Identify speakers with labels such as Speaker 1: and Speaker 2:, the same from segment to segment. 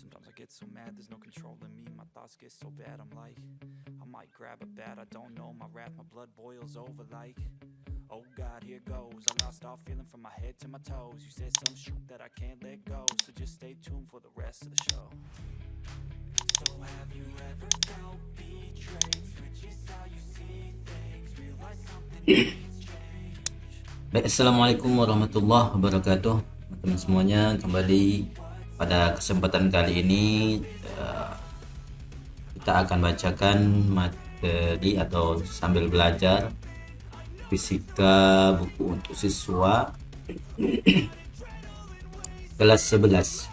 Speaker 1: Sometimes I get so mad, there's no controlling me. My thoughts get so bad, I'm like, I might grab a bat, I don't know. My wrath, my blood boils over like, oh God, here goes. I lost all feeling from my head to my toes. You said some shit that I can't let go, so just stay tuned for the rest of the show. So have you ever felt betrayed? Switches how you see things, realize something needs change.
Speaker 2: Baik, Assalamualaikum warahmatullahi wabarakatuh, teman-teman semuanya. Kembali pada kesempatan kali ini kita akan bacakan materi atau sambil belajar fisika buku untuk siswa kelas 11.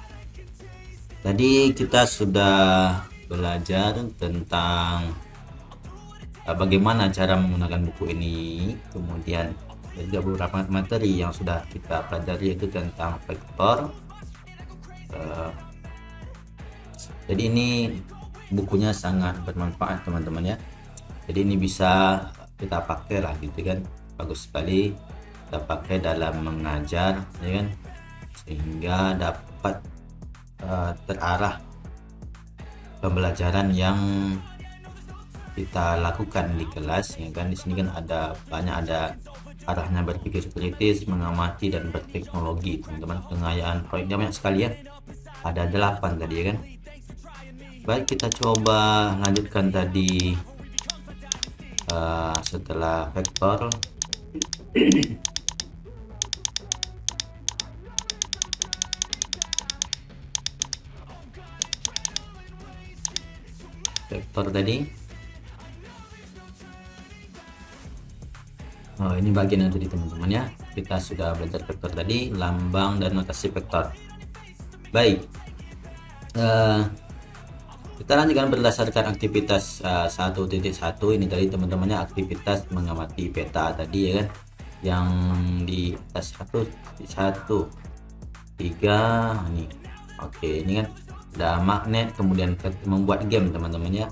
Speaker 2: Tadi kita sudah belajar tentang bagaimana cara menggunakan buku ini, kemudian juga beberapa materi yang sudah kita pelajari yaitu tentang vektor. Jadi ini bukunya sangat bermanfaat teman-teman ya. Jadi ini bisa kita pakai lah gitu kan, bagus sekali kita pakai dalam mengajar ya kan, sehingga dapat terarah pembelajaran yang kita lakukan di kelas ya kan. Di sini kan ada arahnya berpikir kritis, mengamati, dan berteknologi teman-teman. Pengayaan proyeknya banyak sekali ya, ada 8 tadi ya kan. Baik, kita coba lanjutkan tadi setelah vektor. Vektor tadi, ini bagian yang tadi teman-teman ya. Kita sudah belajar vektor tadi, lambang dan notasi vektor. Baik, kita lanjutkan berdasarkan aktivitas 1.1. Ini tadi teman-temannya aktivitas mengamati peta tadi ya kan, yang di atas 1.3 ini. Oke, ini kan ada magnet, kemudian membuat game teman-teman ya.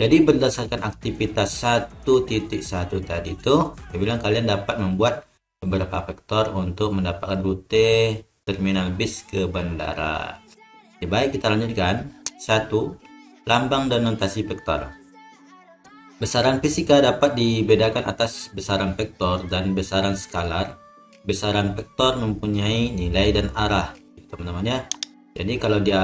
Speaker 2: Jadi berdasarkan aktivitas 1.1 tadi itu, dia bilang kalian dapat membuat beberapa vektor untuk mendapatkan rute terminal bis ke bandara. Oke, baik, kita lanjutkan. 1. Lambang dan notasi vektor. Besaran fisika dapat dibedakan atas besaran vektor dan besaran skalar. Besaran vektor mempunyai nilai dan arah, teman-teman ya. Jadi kalau dia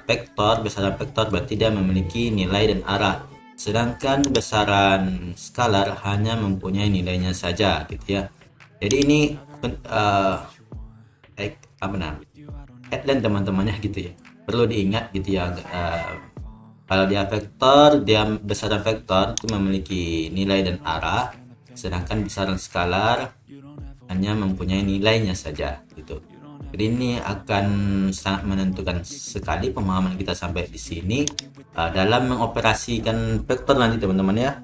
Speaker 2: vektor, besaran vektor berarti dia memiliki nilai dan arah. Sedangkan besaran skalar hanya mempunyai nilainya saja gitu ya. Jadi ini headline teman-temannya gitu ya. Perlu diingat gitu ya. Kalau dia vektor, dia besaran vektor itu memiliki nilai dan arah. Sedangkan besaran skalar hanya mempunyai nilainya saja gitu. Jadi ini akan sangat menentukan sekali pemahaman kita sampai di sini dalam mengoperasikan vektor nanti teman-teman ya.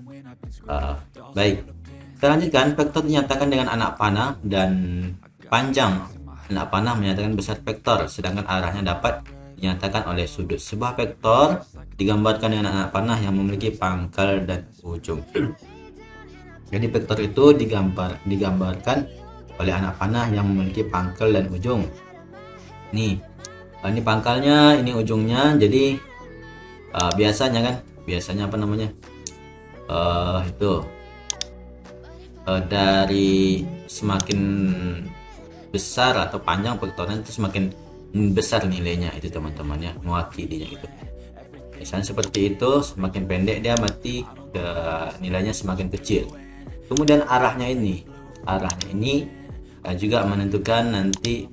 Speaker 2: Baik, kita lanjutkan. Vektor dinyatakan dengan anak panah dan panjang. Anak panah menyatakan besar vektor, sedangkan arahnya dapat dinyatakan oleh sudut. Sebuah vektor digambarkan dengan anak panah yang memiliki pangkal dan ujung. Jadi vektor itu digambarkan oleh anak panah yang memiliki pangkal dan ujung. Nih, ini pangkalnya, ini ujungnya. Jadi biasanya apa namanya, dari semakin besar atau panjang vektornya itu semakin besar nilainya itu teman-teman ya, mewakilinya itu. Misalnya seperti itu, semakin pendek dia berarti nilainya semakin kecil. Kemudian arahnya ini juga menentukan nanti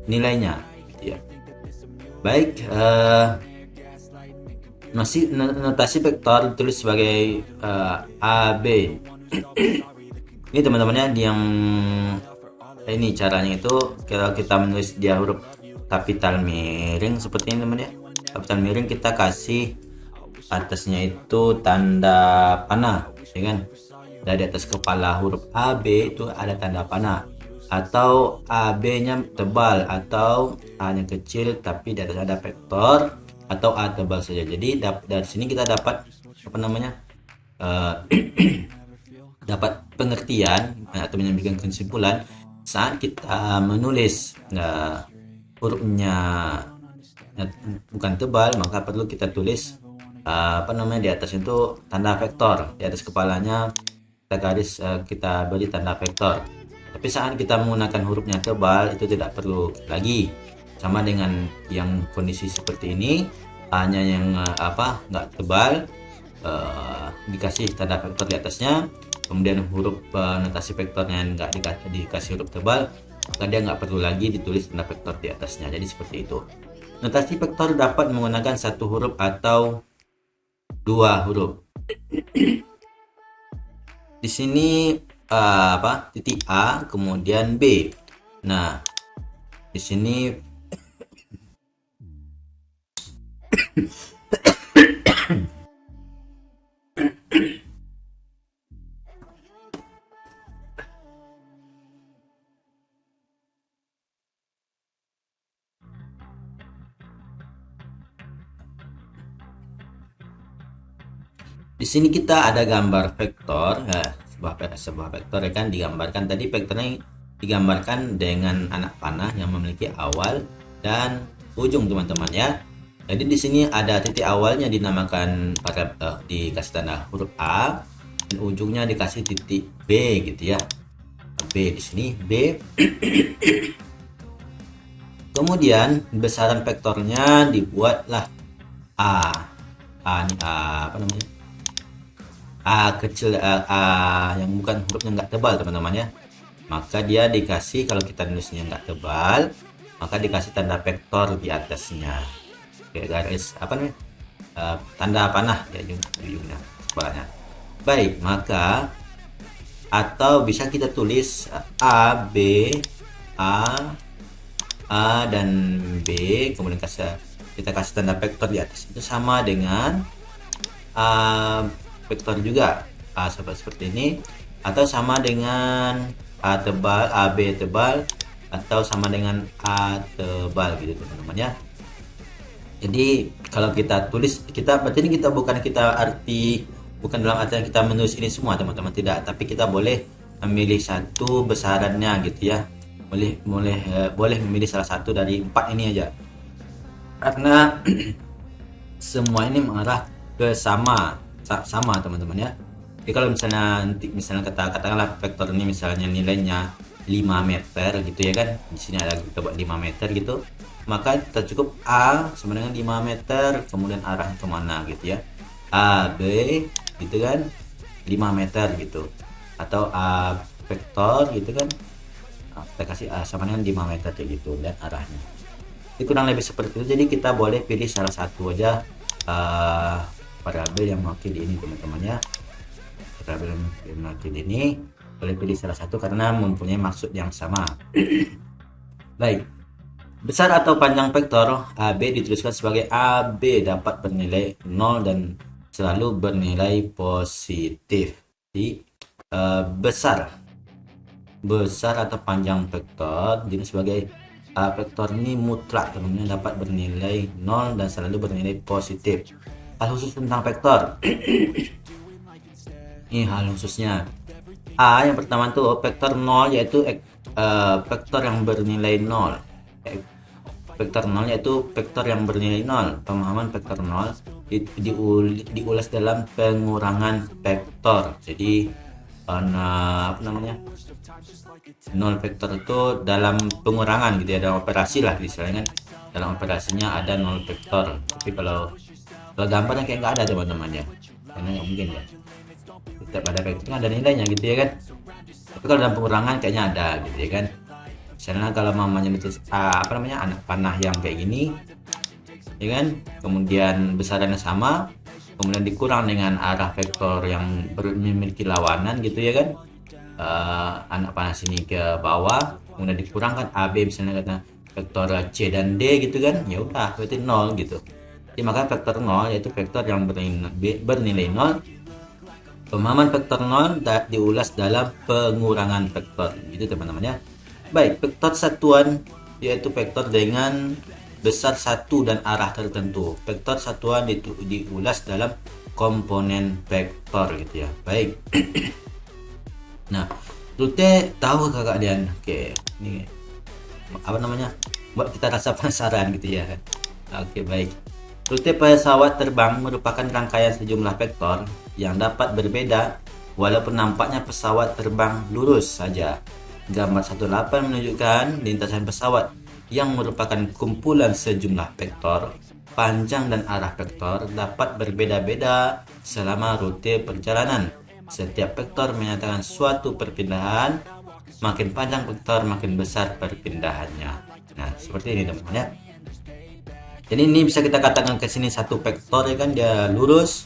Speaker 2: nilainya gitu ya. Baik, notasi vektor ditulis sebagai AB. Ini teman-temannya yang ini caranya itu, kalau kita menulis dia huruf kapital miring seperti ini teman ya. Kapital miring kita kasih atasnya itu tanda panah ya kan. Dari atas kepala huruf AB itu ada tanda panah, atau AB nya tebal atau A nya kecil tapi di atas ada vektor, atau A tebal saja. Jadi dari sini kita dapat apa namanya, dapat pengertian atau menyampaikan kesimpulan saat kita menulis hurufnya bukan tebal, maka perlu kita tulis di atasnya itu tanda vektor. Di atas kepalanya kita garis, kita beri tanda vektor. Tapi saat kita menggunakan hurufnya tebal itu tidak perlu lagi, sama dengan yang kondisi seperti ini, hanya yang nggak tebal, dikasih tanda vektor di atasnya, kemudian huruf notasi vektornya nggak dikasih huruf tebal, maka dia nggak perlu lagi ditulis tanda vektor di atasnya. Jadi seperti itu. Notasi vektor dapat menggunakan satu huruf atau dua huruf. Di sini titik A kemudian B. Nah, di sini di sini kita ada gambar vektor, sebuah vektor ya kan, digambarkan tadi vektornya digambarkan dengan anak panah yang memiliki awal dan ujung teman-teman ya. Jadi di sini ada titik awalnya dinamakan dikasih tanda huruf A, dan ujungnya dikasih titik B gitu ya. B di sini B. Kemudian besaran vektornya dibuatlah A kecil, yang bukan hurufnya nggak tebal teman-teman ya. Maka dia dikasih, kalau kita nulisnya nggak tebal, maka dikasih tanda vektor di atasnya, kayak garis tanda panah di ujungnya kepalanya. Baik, maka atau bisa kita tulis A dan B, kemudian kita kasih tanda vektor di atas, itu sama dengan vektor juga seperti ini, atau sama dengan AB tebal, atau sama dengan A tebal gitu teman-teman ya. Jadi kalau kita tulis, berarti ini bukan dalam artian kita menulis ini semua teman-teman, tidak, tapi kita boleh memilih satu besarannya gitu ya. Boleh memilih salah satu dari 4 ini aja, karena semua ini mengarah ke sama teman-teman ya. Jadi kalau misalnya katakanlah vektor ini misalnya nilainya 5 meter gitu ya kan, di sini ada kita buat 5 meter gitu, maka kita cukup A sama dengan 5 meter, kemudian arahnya kemana gitu ya, A B gitu kan, 5 meter gitu, atau A vektor gitu kan, kita kasih A sama dengan 5 meter kayak gitu, dan arahnya itu kurang lebih seperti itu. Jadi kita boleh pilih salah satu aja variabel yang mewakili ini teman-teman ya. Variabel yang mewakili ini boleh pilih salah satu karena mempunyai maksud yang sama. Baik, besar atau panjang vektor AB dituliskan sebagai AB dapat bernilai 0 dan selalu bernilai positif. Jadi besar atau panjang vektor jadi sebagai vektor ini mutlak teman-teman, dapat bernilai 0 dan selalu bernilai positif. Hal khusus tentang vektor ini hal khususnya yang pertama tuh vektor 0, yaitu vektor yang bernilai 0. Vektor 0 yaitu vektor yang bernilai 0. Pemahaman vektor 0 diulas dalam pengurangan vektor. Jadi 0 vektor itu dalam pengurangan gitu ya, dalam operasi lah istilahnya kan. Dalam operasinya ada 0 vektor, tapi kalau gambarnya kayak nggak ada teman-teman ya, karena nggak mungkin ya, setiap ada vektornya ada nilainya gitu ya kan. Tapi kalau dalam pengurangan kayaknya ada gitu ya kan. Misalnya kalau mamanya anak panah yang kayak gini ya kan, kemudian besarannya sama, kemudian dikurang dengan arah vektor yang memiliki lawanan gitu ya kan, anak panah sini ke bawah, kemudian dikurangkan AB misalnya kata vektor C dan D gitu kan, ya udah berarti 0 gitu. Jadi maka vektor 0 yaitu vektor yang bernilai 0. Pemahaman vektor 0 diulas dalam pengurangan vektor gitu teman-teman ya. Baik, vektor satuan yaitu vektor dengan besar satu dan arah tertentu. Vektor satuan diulas dalam komponen vektor gitu ya. Baik. Nah, Rute tahu kakak Dian, oke, ini buat kita rasa penasaran gitu ya kan. Oke, baik. Rute pesawat terbang merupakan rangkaian sejumlah vektor yang dapat berbeda walaupun nampaknya pesawat terbang lurus saja. Gambar 18 menunjukkan lintasan pesawat yang merupakan kumpulan sejumlah vektor. Panjang dan arah vektor dapat berbeda-beda selama rute perjalanan. Setiap vektor menyatakan suatu perpindahan. Makin panjang vektor, makin besar perpindahannya. Nah, seperti ini teman-teman ya. Jadi ini bisa kita katakan ke sini satu vektor ya kan, dia lurus,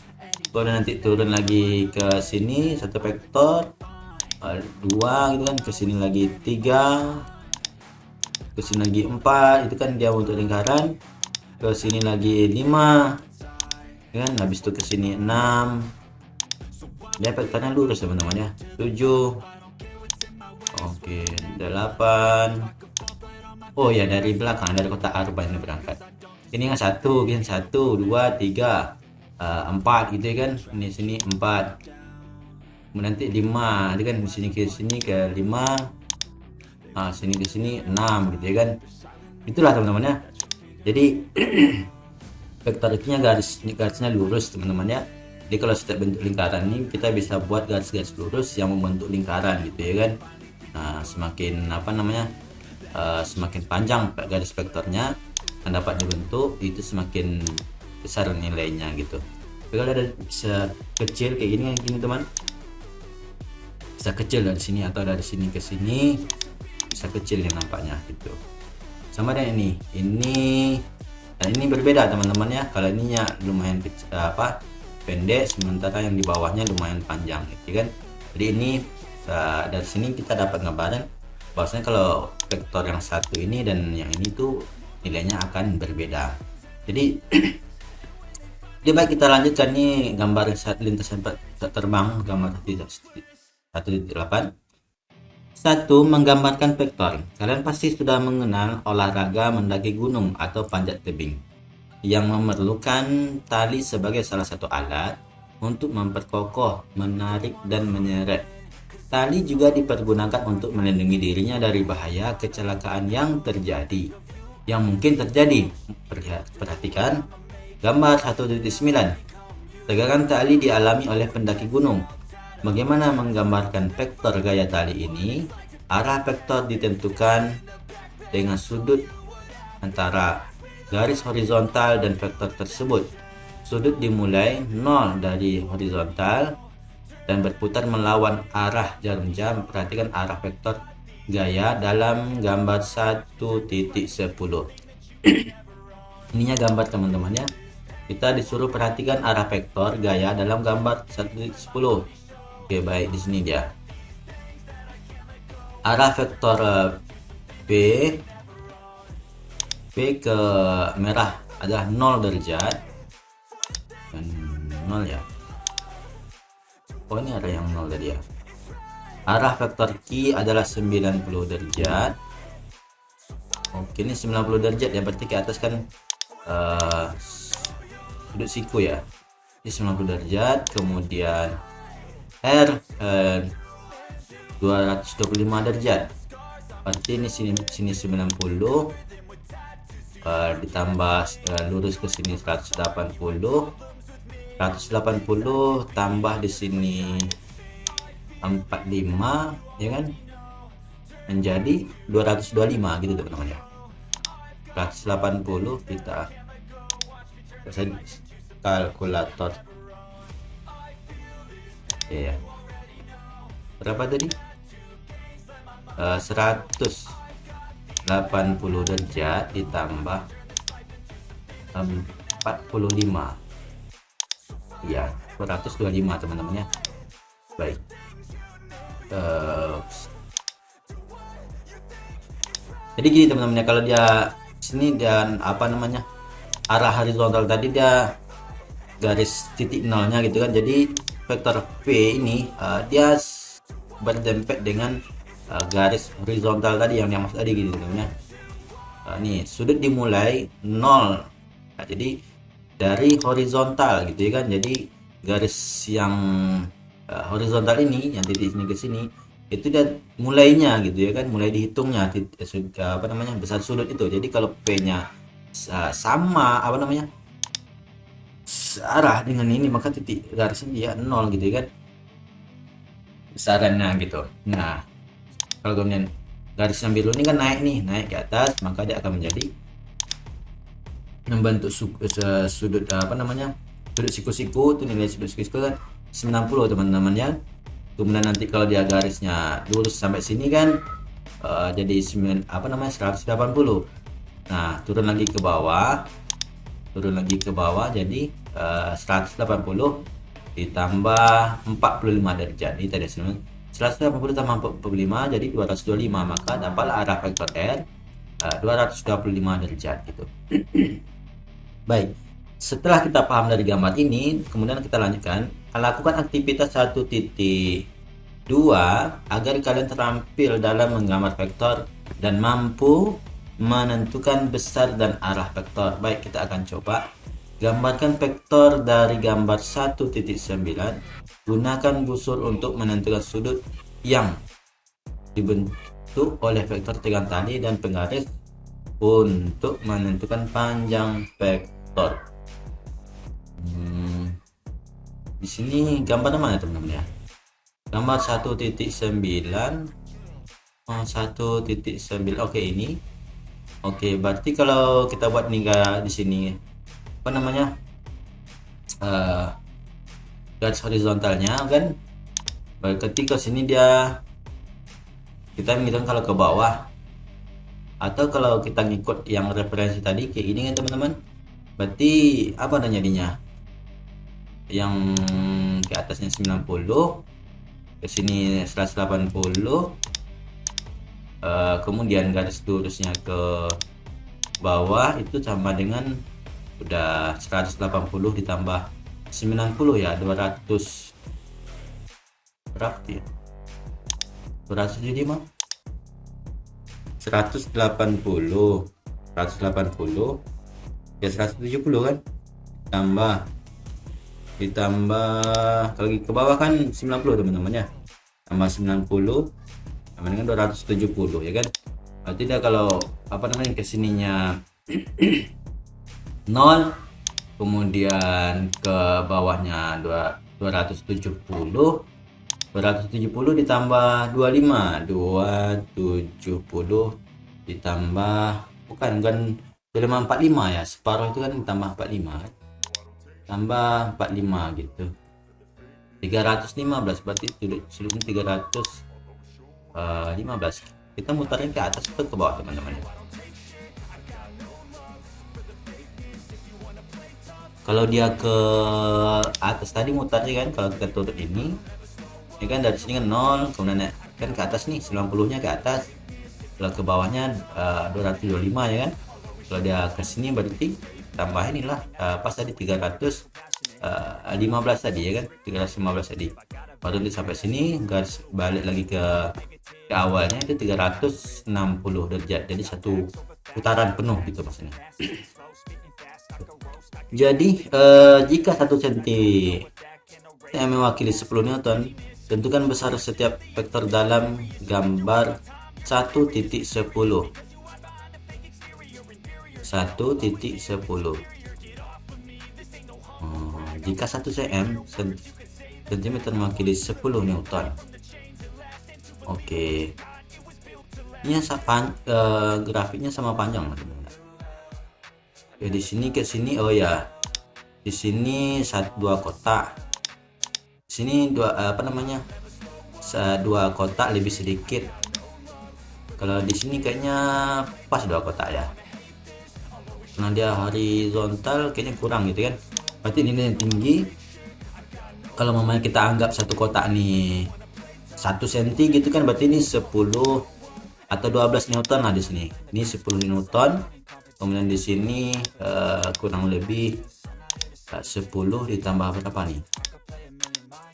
Speaker 2: kemudian nanti turun lagi ke sini satu vektor, dua gitu kan, ke sini lagi tiga, ke sini lagi empat, itu kan dia untuk lingkaran, ke sini lagi lima, ya kan, habis itu ke sini enam, dia vektornya lurus teman-teman ya, tujuh, oke, delapan, oh ya dari belakang dari kotak arba ini berangkat. Ini kan satu, kan satu, dua, tiga, empat gitu ya kan. Ini sini empat. Kemudian nanti lima, itu kan di sini ke lima, sini ke sini enam gitu ya kan. Itulah teman-teman ya. Jadi vektor itunya garisnya lurus teman-teman ya. Jadi kalau setiap bentuk lingkaran ini kita bisa buat garis-garis lurus yang membentuk lingkaran gitu ya kan. Nah, semakin semakin panjang garis vektornya yang dapat dibentuk itu semakin besar nilainya gitu. Tapi kalau ada bisa kecil kayak gini teman, bisa kecil dari sini atau dari sini ke sini bisa kecil yang nampaknya gitu. Sama dengan ini dan ini berbeda teman-teman ya. Kalau ininya lumayan kecil, pendek, sementara yang di bawahnya lumayan panjang gitu kan. Jadi ini dari sini kita dapat gambaran bahwasanya kalau vektor yang satu ini dan yang ini tuh nilainya akan berbeda. Jadi baik kita lanjutkan nih gambar lintasan terbang gambar 1.8. Satu, menggambarkan vektor. Kalian pasti sudah mengenal olahraga mendaki gunung atau panjat tebing yang memerlukan tali sebagai salah satu alat untuk memperkokoh, menarik dan menyeret. Tali juga dipergunakan untuk melindungi dirinya dari bahaya kecelakaan yang mungkin terjadi. Perhatikan gambar 1.9. Tegangan tali dialami oleh pendaki gunung. Bagaimana menggambarkan vektor gaya tali ini? Arah vektor ditentukan dengan sudut antara garis horizontal dan vektor tersebut. Sudut dimulai 0 dari horizontal dan berputar melawan arah jarum jam. Perhatikan arah vektor gaya dalam gambar 1.10. Ininya gambar teman-teman ya. Kita disuruh perhatikan arah vektor gaya dalam gambar 1.10. Oke, baik, di sini dia. Arah vektor P ke merah adalah 0 derajat dan 0 ya. Oh, ini ada yang 0 tadi ya. Arah vektor Q adalah 90 derajat. Oke, ini 90 derajat ya, berarti ke atas kan sudut siku ya. Ini 90 derajat, kemudian R 225 derajat. Berarti ini sini 90 ditambah lurus ke sini 180 tambah di sini 45 ya kan, menjadi 225 gitu teman-teman ya. 180 kita kalkulator ya. Berapa tadi? 180 derajat ditambah 45 ya, 225 teman-teman ya. Baik, jadi gini teman-teman ya, kalau dia sini dan arah horizontal tadi dia garis titik nolnya gitu kan, jadi vektor P ini dia berdempet dengan garis horizontal tadi yang maksud tadi gitu teman-teman ya. Nih sudut dimulai 0, jadi dari horizontal gitu ya kan, jadi garis yang horizontal ini yang titik sini ke sini itu dia mulainya gitu ya kan, mulai dihitungnya besar sudut itu. Jadi kalau P nya sama apa namanya, searah dengan ini, maka titik garisnya dia 0 gitu kan, besarannya gitu. Nah, kalau kemudian garis yang biru ini kan naik ke atas, maka dia akan menjadi membentuk sudut apa namanya, sudut siku-siku. Itu nilai sudut siku kan 90 teman-teman ya. Kemudian nanti kalau dia garisnya lurus sampai sini kan jadi 180. Nah, turun lagi ke bawah jadi 180 ditambah 45 derajat. Ini tadi 180 tambah 45 jadi 225, maka dapatlah arah vektor R 225 derajat gitu. Baik, setelah kita paham dari gambar ini, kemudian kita lanjutkan lakukan aktivitas 1.2 agar kalian terampil dalam menggambar vektor dan mampu menentukan besar dan arah vektor. Baik, kita akan coba gambarkan vektor dari gambar 1.9. Gunakan busur untuk menentukan sudut yang dibentuk oleh vektor tegang tali dan penggaris untuk menentukan panjang vektor. Di sini gambar mana teman-teman ya? Gambar 1.9. 1.9. Oke, ini. Oke, berarti kalau kita buat nih di sini apa namanya? Garis horizontalnya kan. Ketika sini kita menghitung kalau ke bawah, atau kalau kita ngikut yang referensi tadi kayak gini kan teman-teman, berarti apa jadinya, yang ke atasnya 90, ke sini 180, kemudian garis lurusnya ke bawah itu sama dengan udah 180 ditambah 90 ya 200 berapa ya, 275, 180 ya 170 kan, ditambah kalau ke bawah kan 90 teman-teman ya, tambah 90 sama dengan 270 ya kan. Berarti dia kalau apa namanya kesininya 0, kemudian ke bawahnya 270 ditambah 25 270 ditambah bukan 45 ya, separuh itu kan ditambah 45 kan? Tambah 45 gitu 315, berarti sudutnya 315. Kita muterin ke atas atau ke bawah teman-teman. Kalau dia ke atas tadi mutarnya kan, kalau kita tutup ini kan dari sini kan 0, kemudian kan ke atas nih 90 nya ke atas, kalau ke bawahnya 225 ya kan. Kalau dia ke sini berarti tambah inilah pas tadi 315 tadi ya kan, 315 tadi, baru sampai sini garis balik lagi ke awalnya itu 360 derajat, jadi satu putaran penuh gitu maksudnya. Jadi jika 1 cm yang mewakili 10 Newton, tentukan besar setiap vektor dalam gambar 1.10. 1.10. Jika 1 cm mewakili 10 Newton. Oke. Ini grafiknya sama panjang teman-teman. Ya, di sini ke sini, oh ya, di sini 2 kotak, sini 2 kotak lebih sedikit. Kalau di sini kayaknya pas 2 kotak ya, karena dia horizontal kayaknya kurang gitu kan. Berarti ini yang tinggi. Kalau mamanya kita anggap satu kotak nih 1 cm gitu kan, berarti ini 10 atau 12 Newton lah di sini. Ini 10 Newton. Kemudian di sini kurang lebih 10 ditambah berapa nih?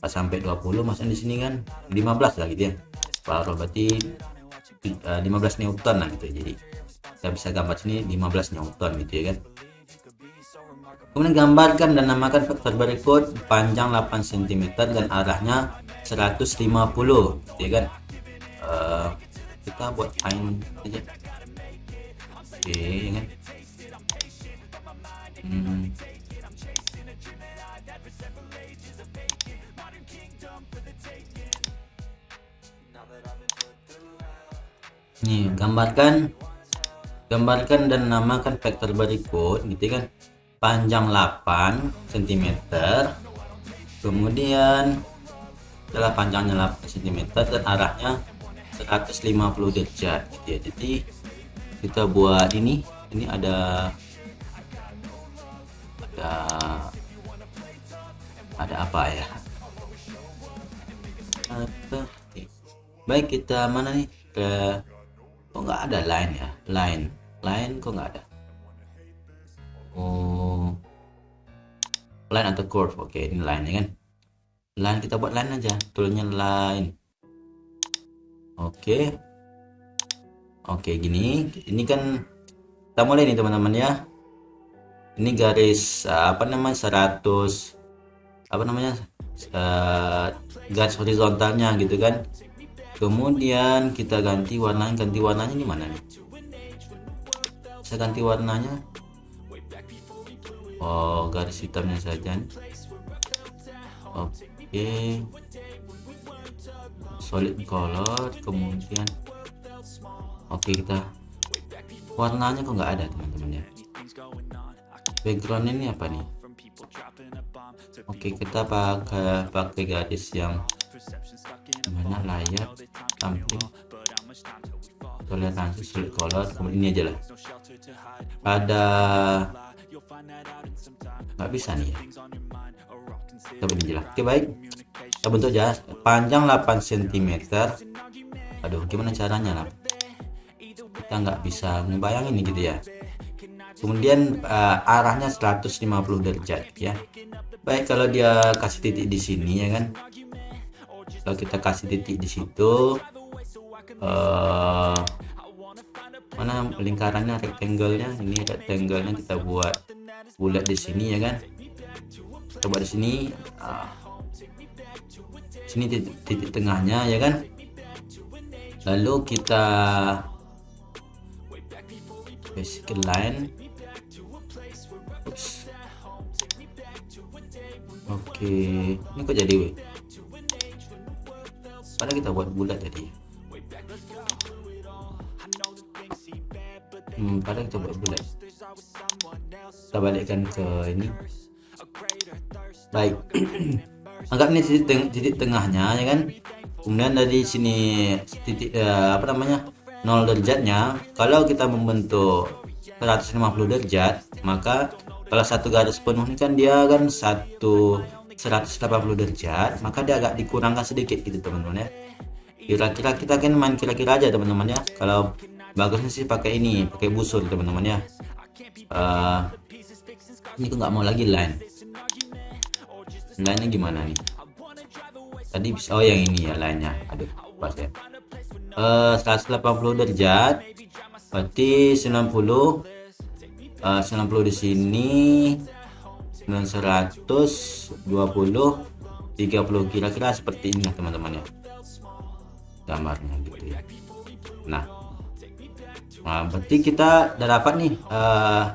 Speaker 2: Sampai 20, maksudnya di sini kan 15 lah gitu ya. Separuh berarti 15 Newton lah gitu. Jadi kita bisa gambar sini 15 Newton gitu ya kan. Kemudian gambarkan dan namakan vektor berikut, panjang 8 cm dan arahnya 150 ya kan. Kita buat line aja. Oke ya kan. Hmm. Nih, gambarkan dan namakan vektor berikut gitu kan. Panjang 8 cm, kemudian setelah panjangnya 8 cm dan arahnya 150 derajat gitu ya. Jadi kita buat ini ada apa ya? Oke. Baik, kita mana nih? Kok nggak ada line ya? Line kok nggak ada? Oh, line atau curve? Oke, ini line ya kan? Line, kita buat line aja, toolnya line. Oke, gini. Ini kan kita mulai nih teman-teman ya. Ini garis apa namanya 100 apa namanya garis horizontalnya gitu kan. Kemudian kita ganti warnanya di mana nih? Saya ganti warnanya. Oh, garis hitamnya saja nih. Oke, solid color. Kemudian oke, kita warnanya kok nggak ada teman-teman ya. Background ini apa nih? Oke, kita pakai garis yang mana, layar, samping, toleransi, solid color. Kemudian ini aja lah. Ada nggak bisa nih ya. Kita bentuk lah. Oke, baik. Kita bentuk aja panjang 8 cm. Aduh, gimana caranya lah? Kita nggak bisa ngebayangin nih gitu ya. Kemudian arahnya 150 derajat ya. Baik, kalau dia kasih titik di sini ya kan. Kalau kita kasih titik di situ, mana lingkarannya, rectangle-nya, ini rectangle-nya kita buat bulat di sini ya kan. Kita buat di sini, sini titik tengahnya ya kan. Lalu kita basic line. Oops. Oke, ini kok jadi weh? Padahal kita buat bulat tadi. Padahal kita buat bulat. Kita balikkan ke ini. Baik. Anggap ini titik tengahnya ya kan. Kemudian dari sini titik 0 derajatnya. Kalau kita membentuk 150 derajat, maka kalau satu garis penuh ini kan dia kan 180 derajat, maka dia agak dikurangkan sedikit gitu teman-teman ya. Kira-kira kita kan main kira-kira aja teman-teman ya. Kalau bagusnya sih pakai ini, pakai busur teman-teman ya. Ini aku nggak mau lagi line. Line-nya gimana nih? Tadi bisa, oh yang ini ya line-nya. Aduh, pas ya. 180 derajat. Berarti 90 di sini, 100, 20, 30, kira-kira seperti ini teman-teman ya gambarnya gitu ya. Nah, berarti kita udah dapat nih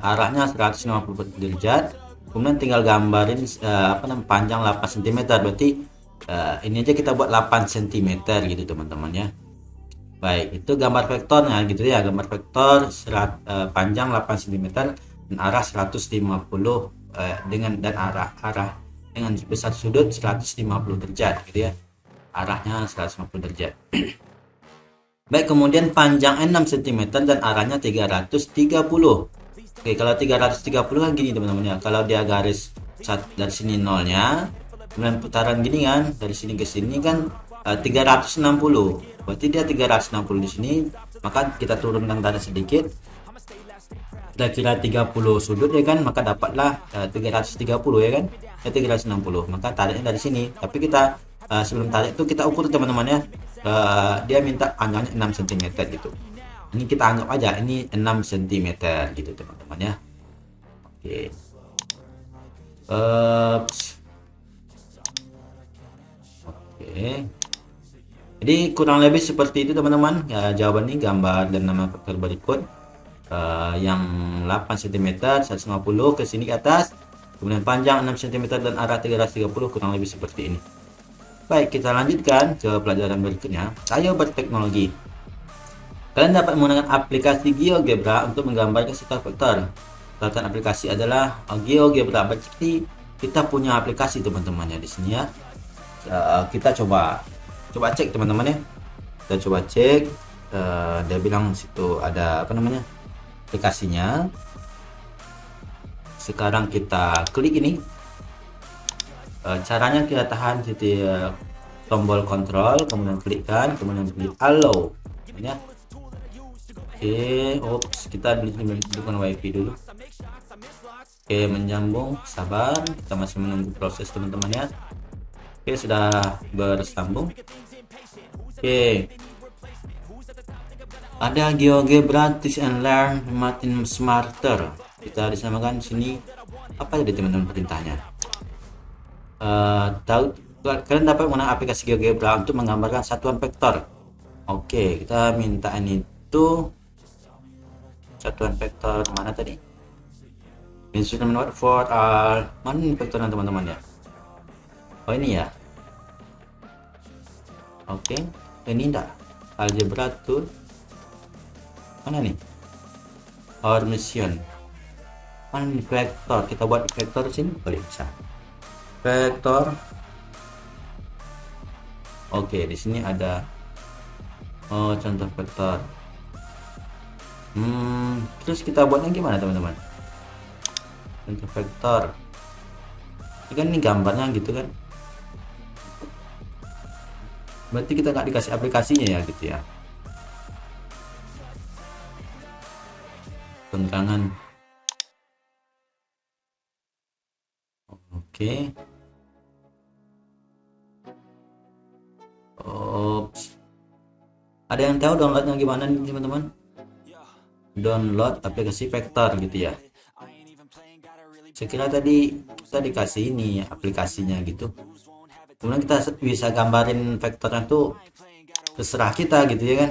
Speaker 2: arahnya 150 derajat. Kemudian tinggal gambarin panjang 8 cm. Berarti ini aja kita buat 8 cm gitu teman-teman ya. Baik, itu gambar vektornya gitu ya. Gambar vektor panjang 8 cm dan arah 150 dengan arah dengan besar sudut 150 derajat gitu ya. Arahnya 150 derajat. Baik, kemudian panjang 6 cm dan arahnya 330. Oke, kalau 330 kan gini teman-teman ya. Kalau dia garis dari sini nolnya, kemudian putaran gini kan, dari sini ke sini kan 360. Berarti dia 360 di sini, maka kita turunkan tanda sedikit. Kita kira 30 sudut ya kan, maka dapatlah 330 ya kan. 360. Maka tariknya dari sini. Tapi kita sebelum tarik itu kita ukur teman-teman ya. Dia minta panjangnya 6 cm gitu. Ini kita anggap aja ini 6 cm gitu teman-teman ya. Oke. Oke. Jadi kurang lebih seperti itu teman-teman ya, jawaban ini gambar dan nama vektor berikut. yang 8 cm 150 ke sini ke atas, kemudian panjang 6 cm dan arah 330, kurang lebih seperti ini. Baik, kita lanjutkan ke pelajaran berikutnya. Ayo berteknologi. Kalian dapat menggunakan aplikasi GeoGebra untuk menggambarkan satu vektor. Tatan aplikasi adalah GeoGebra. Berarti kita punya aplikasi teman-teman ya di sini ya. Kita coba cek teman-teman ya. Kita coba cek. Dia bilang situ ada apa namanya, aplikasinya. Sekarang kita klik ini. Caranya kita tahan tombol kontrol, kemudian klikkan, kemudian klik allow ya. Oke, kita hidupkan wifi dulu. Oke, menyambung, sabar, kita masih menunggu proses teman-teman ya. Oke, sudah bersambung. Oke, ada GeoGebra Teach and Learn Makin Smarter. Kita disamakan sini apa jadi teman-teman perintahnya. Kalian dapat menggunakan aplikasi GeoGebra untuk menggambarkan satuan vektor. Oke, kita minta ini itu satuan vektor mana tadi? Instrument what for mana ini vektornya teman-teman ya? Oh ini ya. Oke, ini enggak algebra tool. Mana nih? Our mission. Mana nih vektor? Kita buat vektor sini boleh bisa. Vektor. Oke, di sini ada contoh vektor. Terus kita buatnya gimana teman-teman? Contoh vektor. Ini kan ini gambarnya gitu kan. Berarti kita nggak dikasih aplikasinya ya gitu ya. Penerangan. Oke. Ada yang tahu downloadnya gimana nih teman-teman? Download aplikasi vektor gitu ya. Sekira tadi kita dikasih ini aplikasinya gitu. Kemudian kita bisa gambarin vektornya tuh terserah kita gitu ya kan.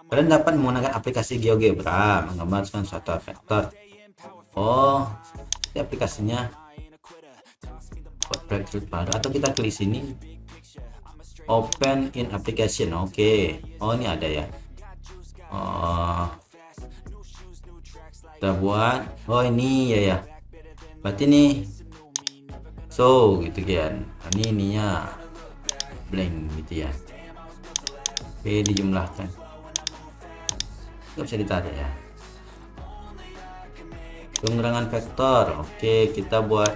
Speaker 2: Kalian dapat menggunakan aplikasi GeoGebra menggambarkan suatu vektor. Ini aplikasinya atau kita klik sini open in application. Oke. Ini ada ya. Kita buat. Ini ya. Berarti nih gitu kan. Ini ininya blank gitu ya. Oke, dijumlahkan. Nggak bisa ditarik ya. Pengurangan vektor. Oke, kita buat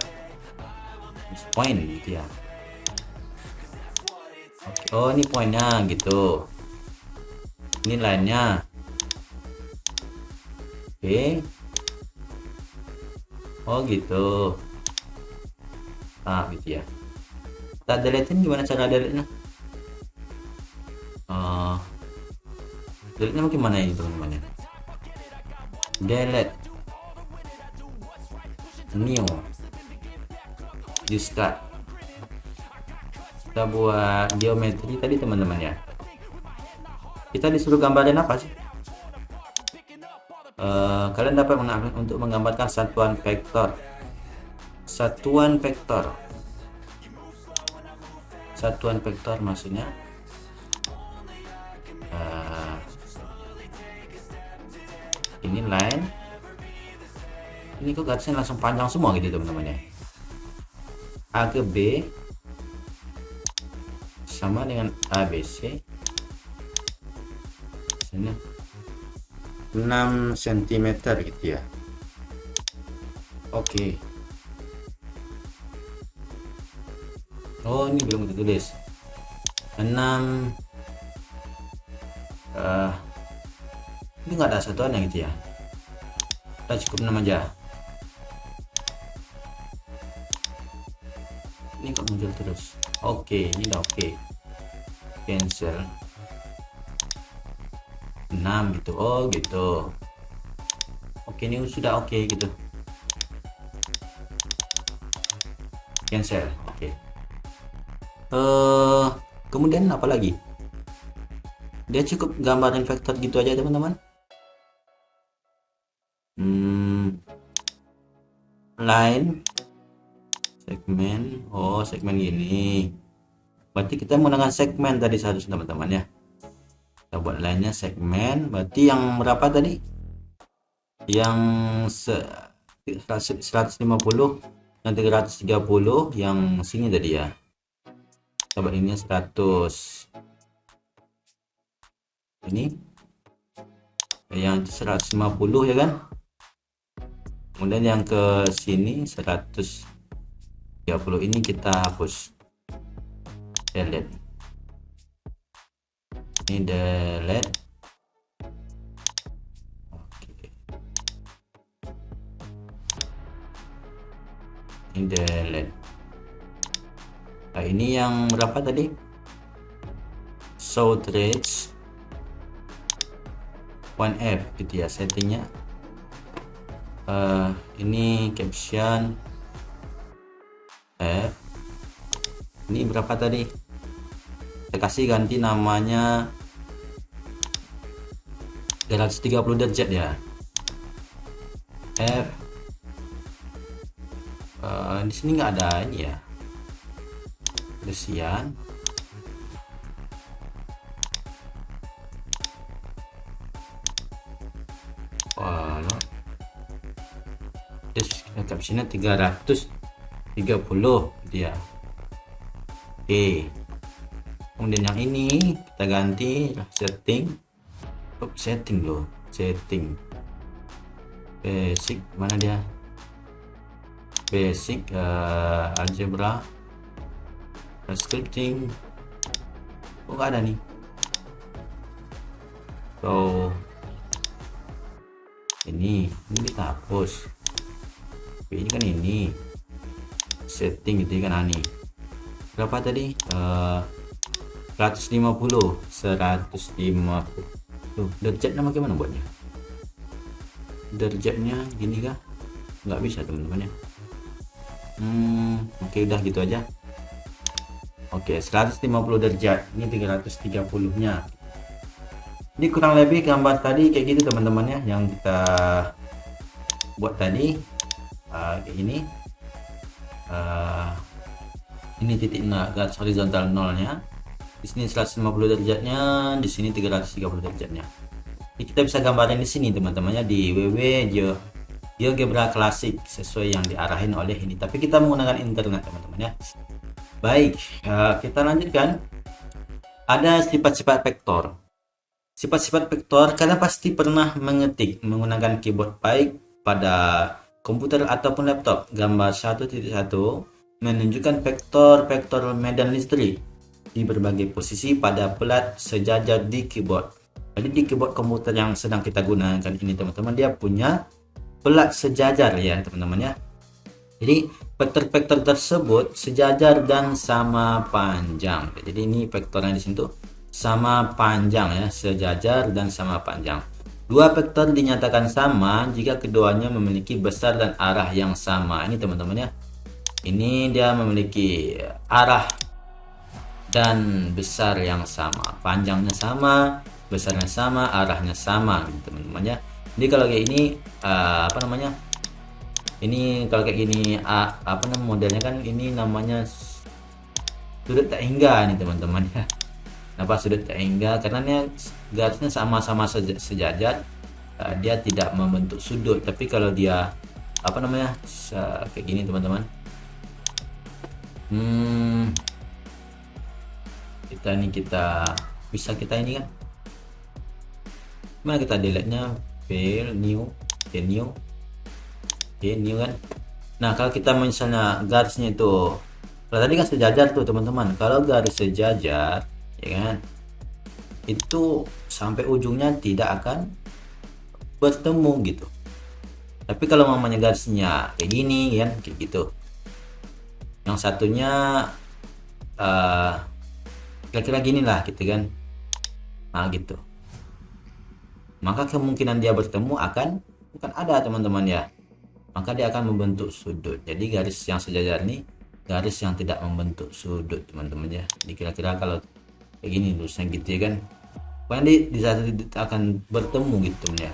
Speaker 2: point gitu ya. Oke, ini poinnya gitu. Ini lainnya. Oke. Gitu. Gitu ya. Kita deletein gimana cara delete-nya? Delete-nya gimana ini teman-teman ya? Delete. New. Discard. Kita buat geometri tadi teman-teman ya. Kita disuruh gambarin apa sih? Kalian dapat untuk menggambarkan satuan vektor. Satuan vektor maksudnya ini line. Ini kok garisnya langsung panjang semua gitu teman-teman ya. A ke B sama dengan ABC. Sini 6 cm gitu ya. Oke. Ini belum ditulis. 6 ini nggak ada satuan yang gitu ya. Kita cukup 6 aja. Ini kok muncul terus. Oke, ini udah oke. Cancel 6 gitu. Gitu. Oke, ini sudah oke gitu. Cancel. Oke. Kemudian apa lagi? Dia cukup gambarin vektor gitu aja teman-teman. line segmen, segmen gini, berarti kita menggunakan segmen tadi seharusnya teman-teman ya. Kita buat line-nya segmen, berarti yang berapa tadi, yang 150 dan 330, yang sini tadi ya, coba ini 100, ini yang 150 ya kan. Kemudian yang ke sini 130 ini kita hapus, delete, ini delete. Oke, ini delete. Nah, ini yang berapa tadi, show trace 1F gitu ya settingnya. Ini caption F, ini berapa tadi, saya kasih ganti namanya 330 derajat ya. F, di sini nggak ada ini ya, Lucian. Walau captionnya 330 dia. Oke, kemudian yang ini kita ganti setting, setting basic, mana dia, basic algebra scripting, nggak ada nih. So ini kita hapus. Ini kan ini setting gitu kan, ani berapa tadi, 150 derajat, nama gimana buatnya, derajatnya gini kah, nggak bisa teman-teman ya. Oke, udah gitu aja. Oke, 150 derajat, ini 330 nya. Ini kurang lebih gambar tadi kayak gitu teman-teman ya, yang kita buat tadi. Kayak ini, ini titik garis horizontal nolnya, di sini 150 derajatnya, di sini 330 derajatnya. Ini kita bisa gambarin di sini teman-temannya, di WW GeoGebra Classic sesuai yang diarahin oleh ini, tapi kita menggunakan internet teman-teman ya. Baik, kita lanjutkan. Ada sifat-sifat vektor. Sifat-sifat vektor, kalian pasti pernah mengetik menggunakan keyboard baik pada komputer ataupun laptop. Gambar 1.1 menunjukkan vektor-vektor medan listrik di berbagai posisi pada plat sejajar di keyboard. Jadi di keyboard komputer yang sedang kita gunakan ini teman-teman, dia punya plat sejajar ya teman-teman ya. Jadi vektor-vektor tersebut sejajar dan sama panjang. Jadi ini vektornya di sini tuh sama panjang ya, sejajar dan sama panjang. Dua vektor dinyatakan sama jika keduanya memiliki besar dan arah yang sama. Ini teman-teman ya. Ini dia memiliki arah dan besar yang sama. Panjangnya sama, besarnya sama, arahnya sama gitu teman-teman ya. Jadi kalau kayak ini ini kalau kayak gini modelnya kan, ini namanya sudut tak hingga nih teman-teman ya. Kenapa sudut tak hingga? Karena ini garisnya sama-sama sejajar, dia tidak membentuk sudut. Tapi kalau dia kayak gini teman-teman, kita bisa ini kan, mana kita delete nya, file new kan. Nah kalau kita misalnya garisnya itu, kalau tadi kan sejajar tuh teman-teman, kalau garis sejajar ya kan, itu sampai ujungnya tidak akan bertemu gitu. Tapi kalau mamanya garisnya kayak gini kan, kayak gitu, yang satunya kira-kira gini lah gitu kan, nah gitu, maka kemungkinan dia bertemu akan ada teman-teman ya, maka dia akan membentuk sudut. Jadi garis yang sejajar ini garis yang tidak membentuk sudut teman-teman ya. Jadi kira-kira kalau kayak gini tulisnya gitu ya kan, pokoknya di satu titik akan bertemu gitu teman ya.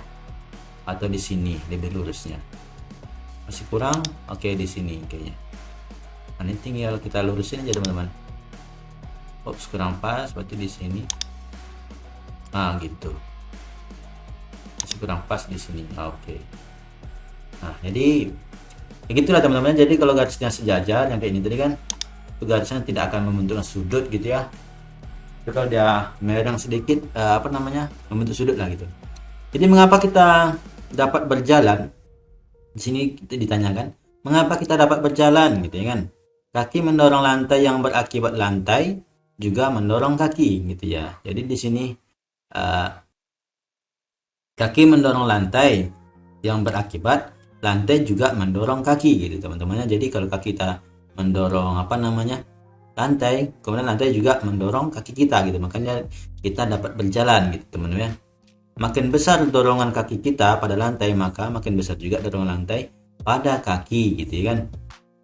Speaker 2: atau di sini lebih lurusnya. Masih kurang? Oke, di sini kayaknya. Nah, ini tinggal kita lurusin aja teman-teman. Ops, kurang pas, berarti di sini. Nah, gitu. Masih kurang pas di sini. Oke. Nah, jadi ya gitulah teman-teman. Jadi kalau garisnya sejajar yang kayak ini tadi kan, itu garisnya tidak akan membentuk sudut gitu ya. Tapi kalau dia mereng sedikit, membentuk sudut lah gitu. Jadi mengapa kita dapat berjalan? Di sini kita ditanyakan, mengapa kita dapat berjalan gitu ya kan? Kaki mendorong lantai yang berakibat lantai juga mendorong kaki gitu ya. Jadi di sini kaki mendorong lantai yang berakibat lantai juga mendorong kaki gitu teman-teman. Jadi kalau kaki kita mendorong lantai, kemudian lantai juga mendorong kaki kita gitu. Makanya kita dapat berjalan gitu teman-teman. Makin besar dorongan kaki kita pada lantai, maka makin besar juga dorongan lantai pada kaki gitu ya kan.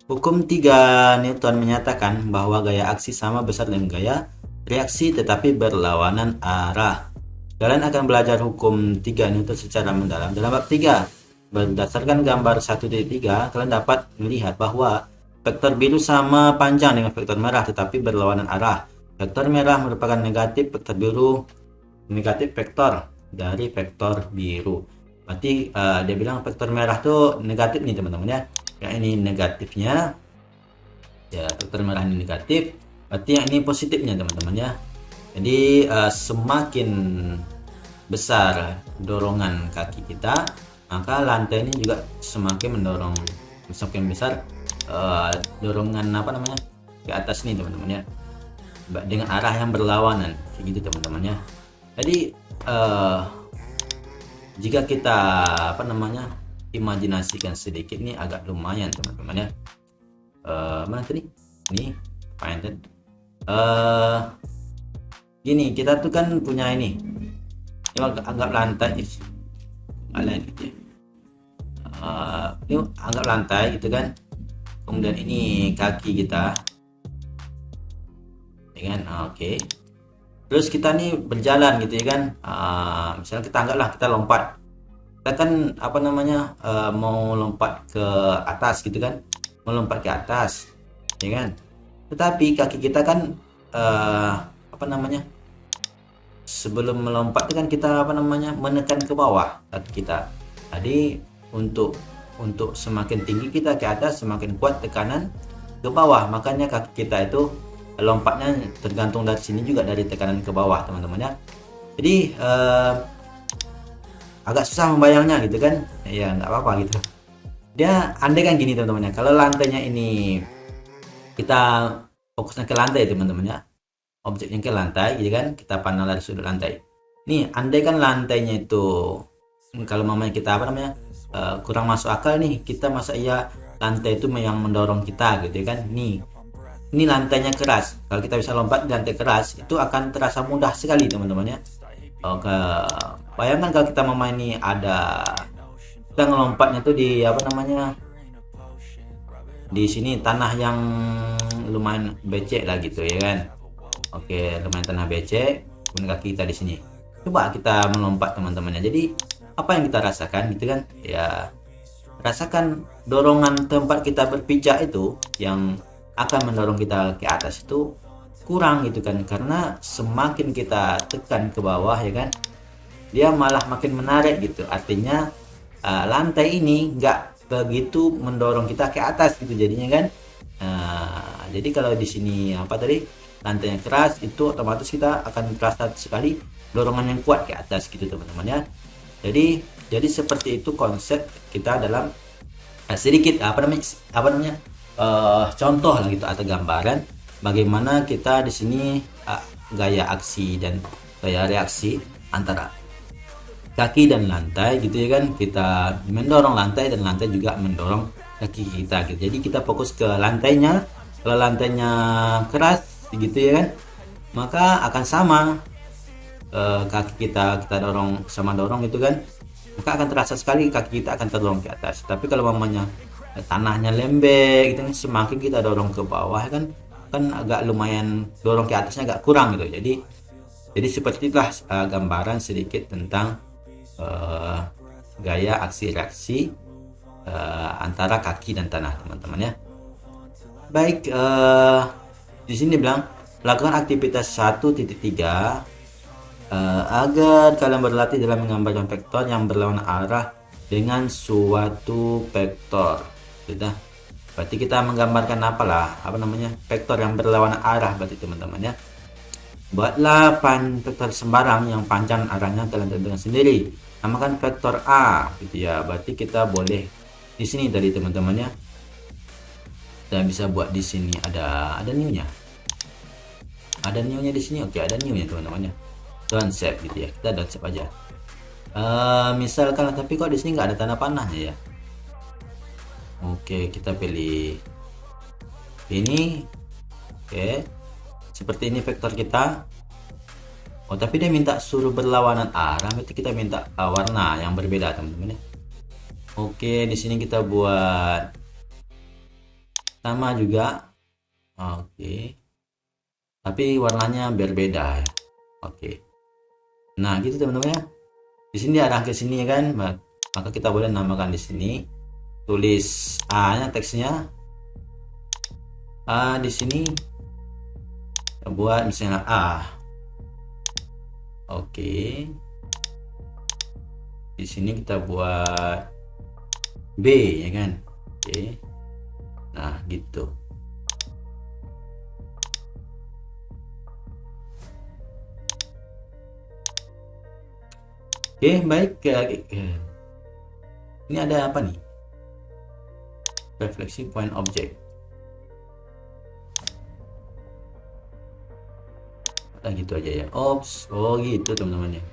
Speaker 2: Hukum 3 Newton menyatakan bahwa gaya aksi sama besar dengan gaya reaksi tetapi berlawanan arah. Kalian akan belajar hukum 3 Newton secara mendalam dalam bab 3. Berdasarkan gambar 1.3, kalian dapat melihat bahwa vektor biru sama panjang dengan vektor merah tetapi berlawanan arah. Vektor merah merupakan negatif, vektor biru negatif vektor dari vektor biru. Berarti dia bilang vektor merah tuh negatif nih teman-teman ya. Yang ini negatifnya ya, vektor merah ini negatif, berarti yang ini positifnya teman-teman ya. Jadi semakin besar dorongan kaki kita, maka lantai ini juga semakin besar dorongan ke atas nih teman-teman ya, dengan arah yang berlawanan kayak gitu teman-teman ya. Jadi jika kita imajinasikan sedikit nih, agak lumayan teman-teman ya. Mana tadi? Ini painted. Gini, kita tuh kan punya ini anggap lantai gitu ya. Ini anggap lantai gitu kan. Kemudian ini kaki kita, ya kan? Oke. Terus kita nih berjalan gitu ya kan. Misalnya kita anggaplah kita lompat. Kita kan mau lompat ke atas gitu kan. Melompat ke atas, ya kan. Tetapi kaki kita kan sebelum melompat itu kan kita menekan ke bawah kaki kita. Jadi untuk semakin tinggi kita ke atas, semakin kuat tekanan ke bawah. Makanya kaki kita itu lompatnya tergantung dari sini juga, dari tekanan ke bawah teman-teman ya. Jadi agak susah membayangnya gitu kan ya, nggak apa-apa gitu. Dia andai kan gini teman-teman ya, kalau lantainya ini kita fokusnya ke lantai teman-teman ya, objeknya ke lantai gitu kan, kita pandang dari sudut lantai. Nih andai kan lantainya itu kalau mamanya kita kurang masuk akal nih, kita masa iya lantai itu yang mendorong kita gitu kan. Ini lantainya keras, kalau kita bisa lompat di lantai keras itu akan terasa mudah sekali teman-teman ya. Oke, bayangkan kalau kita ini kita ngelompatnya tuh di di sini tanah yang lumayan becek lah gitu ya kan. Oke, lumayan tanah becek, kemudian kaki kita di sini. Coba kita melompat teman-teman ya. Jadi apa yang kita rasakan gitu kan ya, rasakan dorongan tempat kita berpijak itu yang akan mendorong kita ke atas itu kurang gitu kan, karena semakin kita tekan ke bawah ya kan, dia malah makin menarik gitu. Artinya lantai ini nggak begitu mendorong kita ke atas gitu jadinya kan. Jadi kalau di sini lantainya keras, itu otomatis kita akan terasa sekali dorongan yang kuat ke atas gitu teman-teman ya. Jadi seperti itu konsep kita dalam sedikit contoh lah gitu atau gambaran bagaimana kita di sini gaya aksi dan gaya reaksi antara kaki dan lantai gitu ya kan. Kita mendorong lantai dan lantai juga mendorong kaki kita gitu. Jadi kita fokus ke lantainya. Kalau lantainya keras gitu ya kan, maka akan sama kaki kita dorong gitu kan, maka akan terasa sekali kaki kita akan terdorong ke atas. Tapi kalau mamanya tanahnya lembek gitu kan, semakin kita dorong ke bawah kan agak lumayan dorong ke atasnya agak kurang gitu. Jadi seperti itulah gambaran sedikit tentang gaya aksi reaksi antara kaki dan tanah, teman-teman ya. Baik, di sini bilang lakukan aktivitas 1.3 agar kalian berlatih dalam menggambarkan vektor yang berlawanan arah dengan suatu vektor. Sudah. Berarti kita menggambarkan vektor yang berlawanan arah berarti, teman-teman ya. Buatlah vektor sembarang yang panjang arahnya kalian tentukan sendiri. Namakan vektor A gitu ya. Berarti kita boleh di sini tadi, teman-teman ya. Dan bisa buat di sini ada new-nya. Ada new-nya di sini. Oke, ada new-nya, teman-teman ya. Don't save gitu ya. Kita don't save aja. Misalkan, tapi kok di sini nggak ada tanda panahnya ya. Oke, kita pilih ini. Oke, seperti ini vektor kita. Oh, tapi dia minta suruh berlawanan arah, berarti kita minta warna yang berbeda, teman-teman ya. Oke, di sini kita buat sama juga. Oke, tapi warnanya berbeda ya. Oke, nah gitu, teman-teman ya. Di sini diarah ke sini kan, maka kita boleh namakan di sini, tulis A-nya, teksnya A. Di sini kita buat misalnya A. Oke, di sini kita buat B ya kan. Oke, nah gitu. Oke, baik. Ini ada apa nih? Refleksi point object. Nah, gitu aja ya. Ops. Oh gitu, teman-teman ya.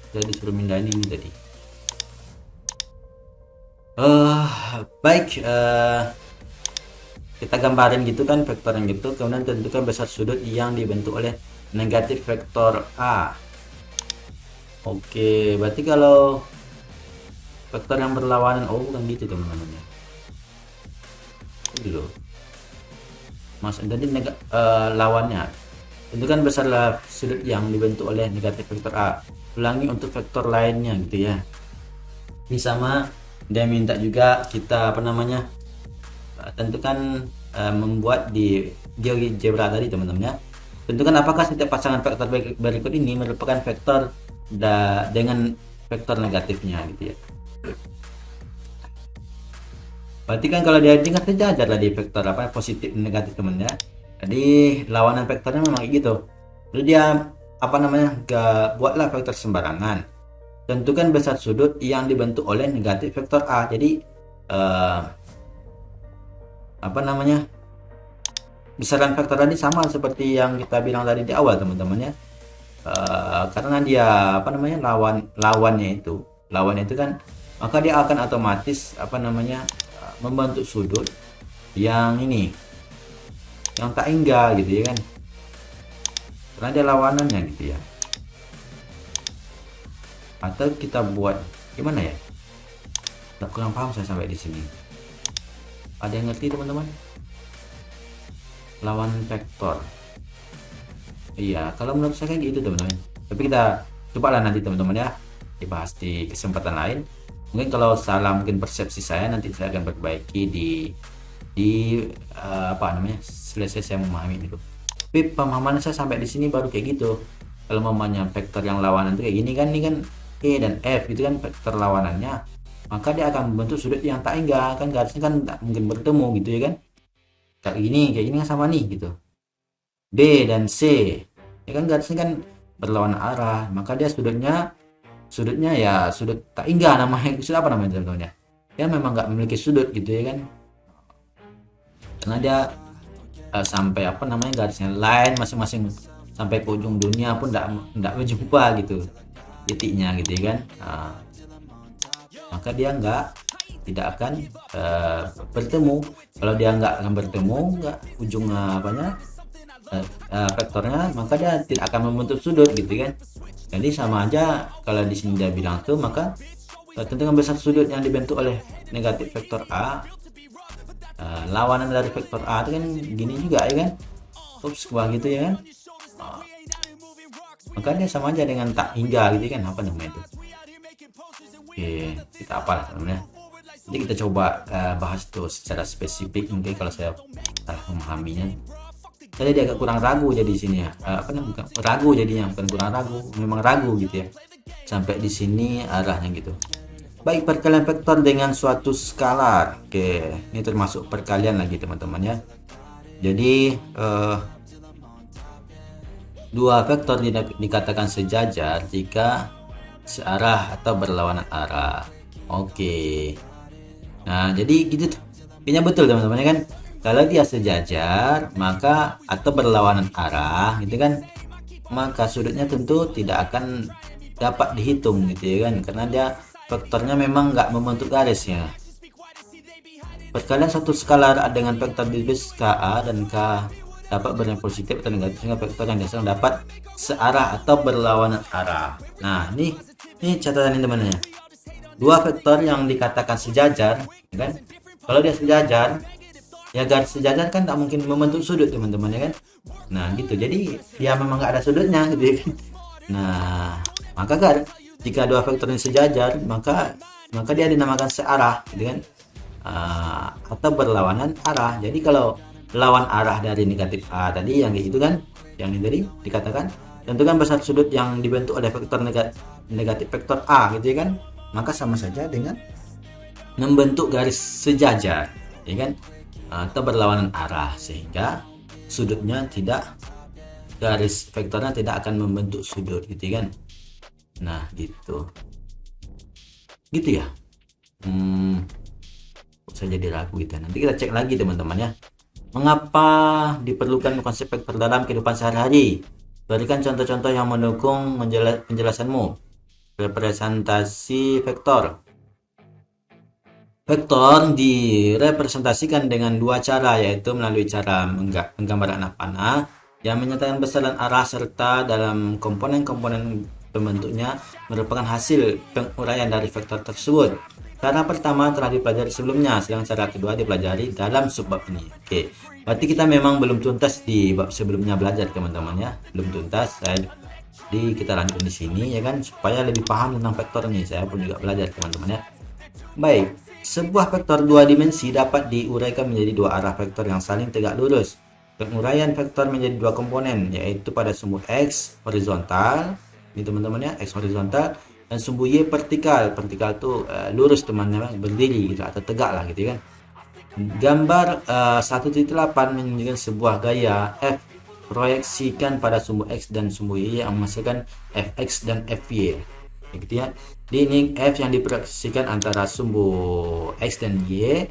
Speaker 2: Saya disuruh mindahin ini tadi. Baik. Kita gambarin gitu kan vektor yang gitu. Kemudian tentukan besar sudut yang dibentuk oleh negatif vektor A. Oke, berarti kalau vektor yang berlawanan, bukan gitu, teman-teman ya. Dulu. Mas, tadi lawannya. Tentukan besarlah sudut yang dibentuk oleh negatif vektor A. Ulangi untuk vektor lainnya gitu ya. Ini sama, dia minta juga kita tentukan membuat di GeoGebra tadi, teman-teman ya. Tentukan apakah setiap pasangan vektor berikut ini merupakan vektor dengan vektor negatifnya gitu ya. Berarti kan kalau dia tingkat sejajar lah di vektor positif dan negatif, teman ya. Jadi lawanan vektornya memang gitu. Lalu dia buatlah vektor sembarangan. Tentukan besar sudut yang dibentuk oleh negatif vektor A. Jadi besaran vektor tadi sama seperti yang kita bilang tadi di awal, teman-teman ya. Karena dia lawannya itu kan, maka dia akan otomatis membentuk sudut yang ini, yang tak hingga gitu ya kan, karena dia lawanannya gitu ya. Atau kita buat gimana ya, tak kurang paham saya sampai di sini. Ada yang ngerti, teman-teman? Lawanan vektor, iya, kalau menurut saya kayak gitu, teman-teman. Tapi kita cobalah nanti, teman-teman ya, dibahas di kesempatan lain. Mungkin kalau salah, mungkin persepsi saya, nanti saya akan perbaiki selesai saya memahami itu. Tapi pemahaman saya sampai di sini baru kayak gitu. Kalau mamanya vektor yang lawanan itu kayak gini kan, ini kan E dan F gitu kan vektor lawanannya, maka dia akan membentuk sudut yang tak hingga kan, garisnya kan tak mungkin bertemu gitu ya kan. Kayak gini kan sama nih gitu. B dan C ya kan, garisnya kan berlawanan arah, maka dia sudutnya ya sudut tak hingga, namanya sudut apa namanya, teman-teman ya. Dia memang nggak memiliki sudut gitu ya kan, karena dia sampai garisnya line masing-masing sampai ke ujung dunia pun enggak berjumpa gitu titiknya gitu ya kan. Maka dia tidak akan bertemu. Kalau dia nggak akan bertemu, ujung vektornya, maka dia tidak akan membentuk sudut gitu kan. Jadi sama aja kalau di sini dia bilang tuh, maka tentukan besar sudut yang dibentuk oleh negatif vektor A. Lawanan dari vektor A itu kan gini juga ya kan, bawah gitu ya kan. Maka dia sama aja dengan tak hingga gitu kan, itu Oke, kita apa teman-teman ya. Jadi kita coba bahas tuh secara spesifik, mungkin kalau saya salah memahaminya. Saya jadi agak kurang ragu jadi di sini ya. Apa namanya? Bukan ragu jadinya, bukan kurang ragu, memang ragu gitu ya. Sampai di sini arahnya gitu. Baik, perkalian vektor dengan suatu skalar. Oke, ini termasuk perkalian lagi teman-teman ya. Jadi dua vektor dikatakan sejajar jika searah atau berlawanan arah. Oke. Nah, jadi gitu tuh. Kayaknya betul teman-teman ya kan. Kalau dia sejajar, maka atau berlawanan arah gitu kan, maka sudutnya tentu tidak akan dapat dihitung gitu ya kan, karena dia vektornya memang nggak membentuk garisnya. Perkalian satu skalar dengan vektor bibis KA dan K dapat bernilai positif atau negatif, sehingga vektor yang dihasilkan dapat searah atau berlawanan arah. Nah, ini catatan ini teman-teman. Dua vektor yang dikatakan sejajar, ya kan? Kalau dia sejajar, ya garis sejajar kan tak mungkin membentuk sudut teman-teman ya kan. Nah gitu, jadi dia memang nggak ada sudutnya gitu ya kan. Nah maka kan jika dua vektor ini sejajar, maka dia dinamakan searah gitu kan, atau berlawanan arah. Jadi kalau lawan arah dari negatif A tadi yang itu kan, yang ini tadi dikatakan tentukan besar sudut yang dibentuk oleh vektor negatif vektor A gitu ya kan, maka sama saja dengan membentuk garis sejajar ya kan, atau berlawanan arah, sehingga sudutnya tidak, garis vektornya tidak akan membentuk sudut gitu kan. Nah gitu ya. Saya jadi ragu gitu. Nanti kita cek lagi teman-teman ya. Mengapa diperlukan konsep vektor dalam kehidupan sehari-hari? Berikan contoh-contoh yang mendukung penjelasanmu. Representasi vektor. Vektor direpresentasikan dengan dua cara, yaitu melalui cara menggambar anak panah yang menyatakan besaran arah serta dalam komponen-komponen pembentuknya merupakan hasil penguraian dari vektor tersebut. Cara pertama telah dipelajari sebelumnya, sedang cara kedua dipelajari dalam subbab ini. Oke, berarti kita memang belum tuntas di bab sebelumnya belajar teman-teman ya, belum tuntas. Jadi kita lanjut di sini ya kan, supaya lebih paham tentang vektor ini. Saya pun juga belajar teman-teman ya. Baik, sebuah vektor dua dimensi dapat diuraikan menjadi dua arah vektor yang saling tegak lurus. Penguraian vektor menjadi dua komponen, yaitu pada sumbu X horizontal, ini teman-teman ya, X horizontal, dan sumbu Y vertikal. Vertikal itu lurus teman-teman, berdiri gitu, atau tegak lah gitu kan. Gambar 1.8 menunjukkan sebuah gaya F proyeksikan pada sumbu X dan sumbu Y yang menghasilkan Fx dan Fy gitu ya. Di ini F yang diproyeksikan antara sumbu X dan Y,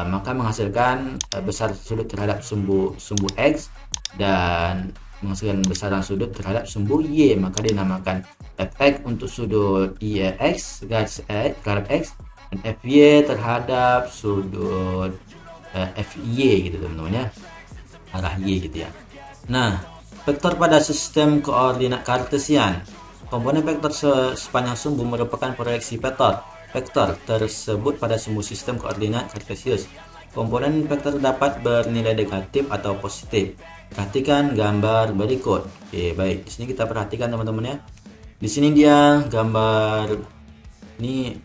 Speaker 2: maka menghasilkan besar sudut terhadap sumbu X dan menghasilkan besaran sudut terhadap sumbu Y, maka dinamakan Fx untuk sudut YX garis X terhadap X, dan Fy terhadap sudut Fy gitu teman-teman ya, arah Y gitu ya. Nah, vektor pada sistem koordinat kartesian. Komponen vektor sepanjang sumbu merupakan proyeksi vektor tersebut pada sumbu sistem koordinat kartesius. Komponen vektor dapat bernilai negatif atau positif. Perhatikan gambar berikut. Oke, baik. Di sini kita perhatikan teman-teman ya. Di sini dia gambar ini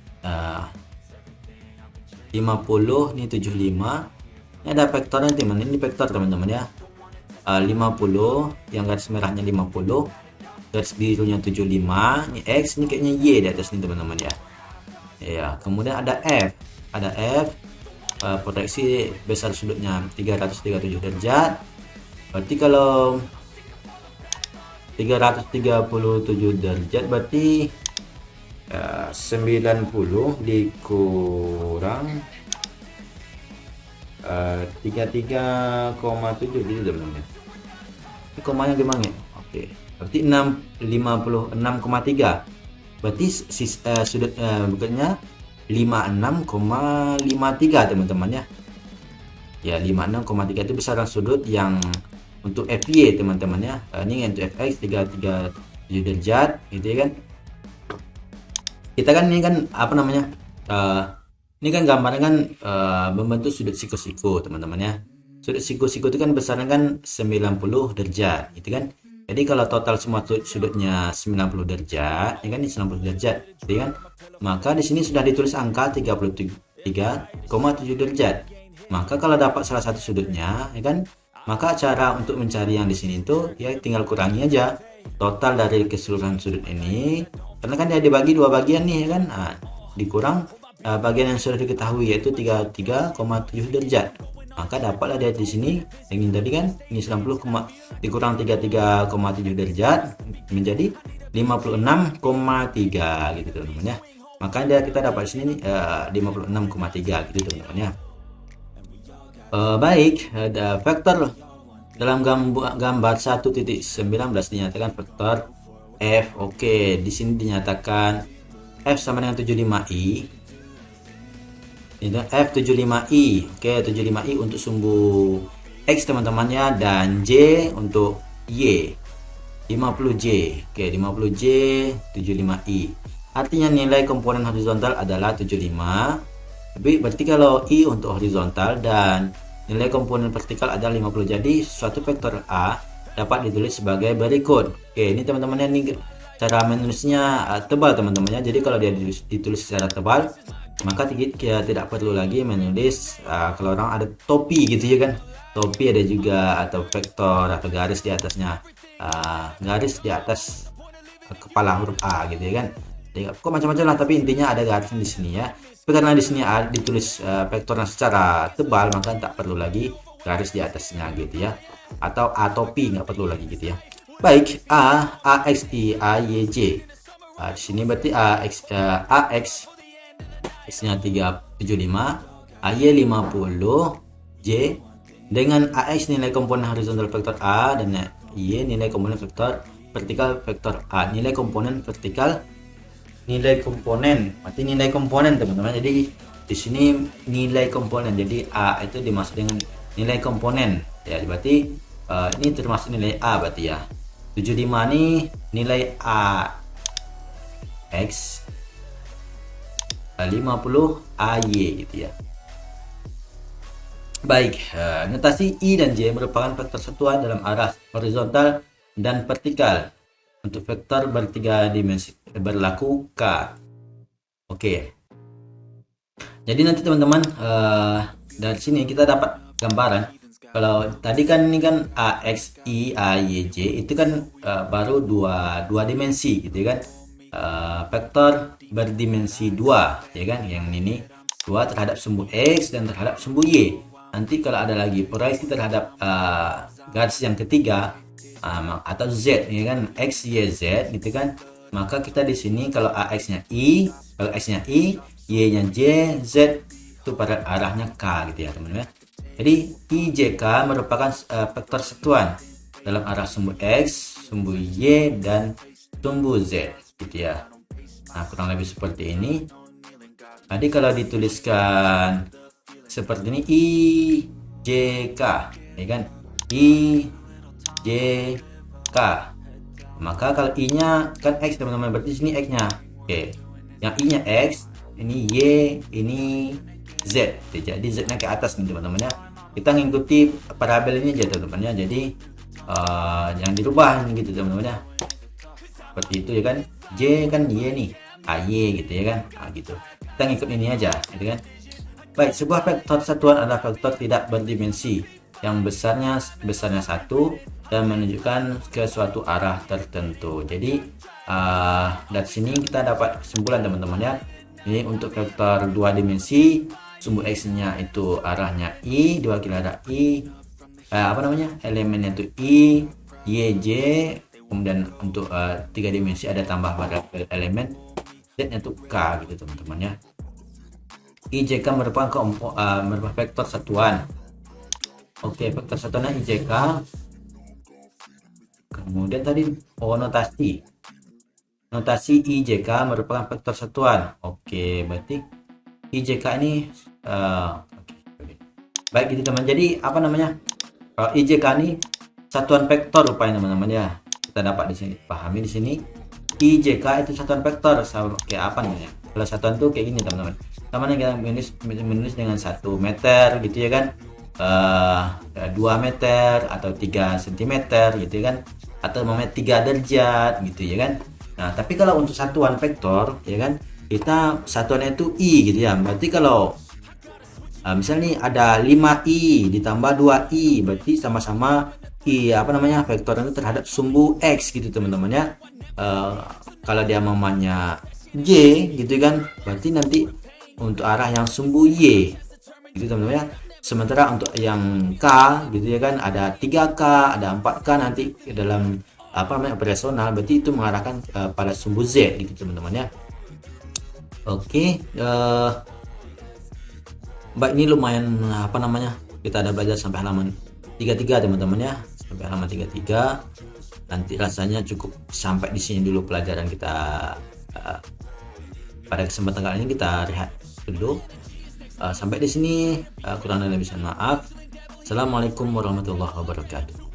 Speaker 2: 50, ini 75. Ini ada vektornya teman-teman. Ini vektor teman-teman ya. 50 yang garis merahnya 50, garis birunya 75, ini X, ini kayaknya Y di atas ini teman-teman ya. Ya, kemudian ada F, proyeksi besar sudutnya 337 derajat. Berarti kalau 337 derajat berarti 90 dikurang 33,7 gitu teman-teman. Ini komanya gimana ya? Oke. Berarti 56,3. Berarti sudut bukannya 56,53 teman-teman ya. Ya, 56,3 itu besaran sudut yang untuk Fy teman-teman ya. Ini untuk Fx 337 derajat gitu ya kan. Kita kan ini kan apa namanya? Ini kan gambarnya kan membentuk sudut siku-siku teman-teman ya. Sudut siku-siku itu kan besarnya kan 90 derajat gitu kan. Jadi kalau total semua sudutnya 90 derajat, ya kan, ini 90 derajat, gitu kan? Maka di sini sudah ditulis angka 33,7 derajat. Maka kalau dapat salah satu sudutnya, ya kan, maka cara untuk mencari yang di sini itu ya tinggal kurangi aja total dari keseluruhan sudut ini, karena kan dia dibagi dua bagian nih, ya kan. Nah, dikurang bagian yang sudah diketahui yaitu 33,7 derajat. Maka dapatlah dia di sini yang ini tadi kan, ini 90, dikurang 33,7 derajat menjadi 56,3 gitu teman-teman ya. Maka kita dapat di sini 56,3 gitu teman-teman ya. Baik, ada vektor dalam gambar 1.19 dinyatakan vektor f. Oke, di sini dinyatakan f sama dengan 75i. Ini f75i. Oke, 75i untuk sumbu x teman-teman ya, dan j untuk y 50j. Oke, 50j 75i. Artinya nilai komponen horizontal adalah 75. Tapi berarti kalau I untuk horizontal dan nilai komponen vertikal adalah 50. Jadi suatu vektor A dapat ditulis sebagai berikut. Oke, ini teman-teman, ini cara menulisnya tebal teman-teman ya. Jadi kalau dia ditulis secara tebal, maka kita tidak perlu lagi menulis kalau orang ada topi gitu ya kan. Topi ada juga, atau vektor atau garis di atasnya, garis di atas kepala huruf A gitu ya kan. Jadi, kok macam-macam lah, tapi intinya ada garis di sini ya. Tapi karena di sini ditulis vektornya secara tebal, maka tak perlu lagi garis di atasnya gitu ya, atau A topi nggak perlu lagi gitu ya. Baik, AX, I, A, Y, J. Di sini berarti AX X-nya 375, AY 50, J dengan AX nilai komponen horizontal vektor A dan Y nilai komponen vektor vertikal vektor A. Nilai komponen vertikal, nilai komponen, berarti nilai komponen teman-teman. Jadi di sini nilai komponen, jadi A itu dimaksud dengan nilai komponen ya, berarti ini termasuk nilai A berarti ya. 75 ini nilai A X, 50 AY gitu ya. Baik, notasi I dan J merupakan vektor satuan dalam arah horizontal dan vertikal. Untuk vektor bertiga dimensi berlaku K. Oke. Jadi nanti teman-teman, dari sini kita dapat gambaran. Kalau tadi kan ini kan AX, I, A, Y, J itu kan baru dua dimensi gitu kan. Vektor berdimensi 2 ya kan, yang ini 2 terhadap sumbu X dan terhadap sumbu Y. Nanti kalau ada lagi proyeksi terhadap garis yang ketiga atau Z ya kan, X, Y, Z gitu kan, maka kita di sini kalau AX-nya I, kalau X-nya I, Y-nya J, Z itu pada arahnya K gitu ya teman-teman. Jadi IJK merupakan vektor satuan dalam arah sumbu X, sumbu Y, dan sumbu Z gitu ya. Nah, kurang lebih seperti ini. Jadi kalau dituliskan seperti ini IJK ya kan, IJK, maka kalau I-nya kan X teman-teman, berarti sini X-nya. Oke, yang I-nya X, ini Y, ini Z. Jadi Z-nya ke atas nih teman-teman ya. Kita ngikuti parabel ini aja teman-teman ya. Jadi yang dirubah gitu teman-teman ya. Seperti itu ya kan. J kan Y nih, AY gitu ya kan. Gitu. Kita ngikut ini aja gitu kan. Baik, sebuah vektor satuan adalah vektor tidak berdimensi yang besarnya 1 dan menunjukkan ke suatu arah tertentu. Jadi dari sini kita dapat kesimpulan teman-teman ya. Ini untuk vektor 2 dimensi, sumbu X-nya itu arahnya I, diwakili ada I, elemennya itu I, Y, J. Kemudian untuk 3 dimensi ada tambah variabel elemen, Z-nya itu K gitu teman-teman ya. IJK merupakan vektor satuan. Oke, vektor satuannya IJK. Kemudian tadi notasi IJK merupakan vektor satuan. Oke, berarti IJK ini oke. Baik gitu teman. Jadi apa namanya? Kalau IJK ini satuan vektor rupanya teman-teman ya. Kita dapat di sini, pahami di sini. IJK itu satuan vektor. Kayak apa namanya? Kalau satuan tuh kayak gini teman-teman. Namanya kita menulis dengan 1 meter gitu ya kan, 2 meter atau 3 cm gitu kan. atau umpamanya 3 derajat gitu ya kan. Nah, tapi kalau untuk satuan vektor ya kan, kita satuannya itu i gitu ya. Berarti kalau misalnya nih ada 5i ditambah 2i, berarti sama-sama i apa namanya vektor itu terhadap sumbu x gitu teman-teman ya. Kalau dia mamanya y gitu kan, berarti nanti untuk arah yang sumbu y gitu teman-teman ya. Sementara untuk yang k gitu ya kan, ada 3k, ada 4k nanti dalam apa namanya operasional, berarti itu mengarahkan pada sumbu z gitu teman-teman ya. Oke, baik, ini lumayan apa namanya, kita ada belajar sampai halaman 33 teman-teman ya, sampai halaman 33. Nanti rasanya cukup sampai di sini dulu pelajaran kita. Pada kesempatan kali ini kita rehat dulu. Sampai di sini, kurang lebih mohon maaf. Assalamualaikum warahmatullahi wabarakatuh.